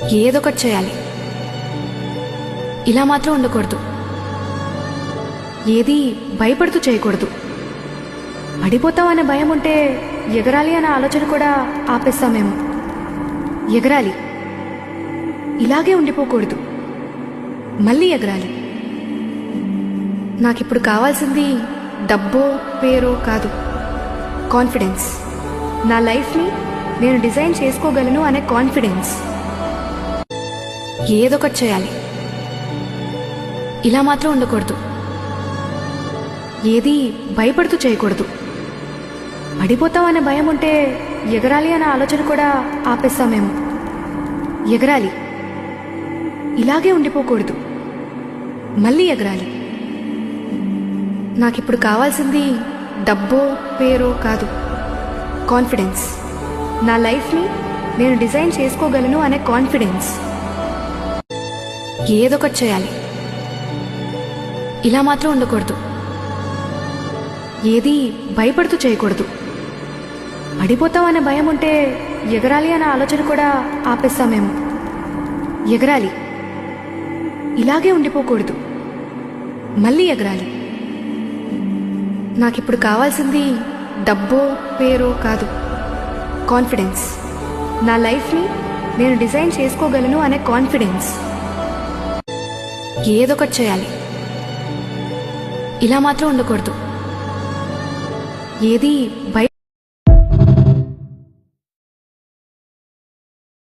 ఏదొకటి చేయాలి. ఇలా మాత్రం ఉండకూడదు. ఏది భయపడుతూ చేయకూడదు. పడిపోతాం అనే భయం ఉంటే ఎగరాలి అనే ఆలోచన కూడా ఆపేస్తామేమో. ఎగరాలి, ఇలాగే ఉండిపోకూడదు, మళ్ళీ ఎగరాలి. నాకిప్పుడు కావాల్సింది డబ్బో పేరో కాదు, కాన్ఫిడెన్స్. నా లైఫ్ని నేను డిజైన్ చేసుకోగలను అనే కాన్ఫిడెన్స్. ఏదొకటి చేయాలి. ఇలా మాత్రం ఉండకూడదు. ఏది భయపడుతూ చేయకూడదు. పడిపోతాం అనే భయం ఉంటే ఎగరాలి అనే ఆలోచన కూడా ఆపేస్తామేమో. ఎగరాలి, ఇలాగే ఉండిపోకూడదు, మళ్ళీ ఎగరాలి. నాకిప్పుడు కావాల్సింది డబ్బో పేరో కాదు, కాన్ఫిడెన్స్. నా లైఫ్ని నేను డిజైన్ చేసుకోగలను అనే కాన్ఫిడెన్స్. ఏదొకటి చేయాలి. ఇలా మాత్రం ఉండకూడదు. ఏది భయపడుతూ చేయకూడదు. పడిపోతాం అనే భయం ఉంటే ఎగరాలి అనే ఆలోచన కూడా ఆపేస్తామేమో. ఎగరాలి, ఇలాగే ఉండిపోకూడదు, మళ్ళీ ఎగరాలి. నాకిప్పుడు కావాల్సింది డబ్బో పేరో కాదు, కాన్ఫిడెన్స్. నా లైఫ్ని నేను డిజైన్ చేసుకోగలను అనే కాన్ఫిడెన్స్. ఏదొకటి చేయాలి. ఇలా మాత్రం ఉండకూడదు. ఏది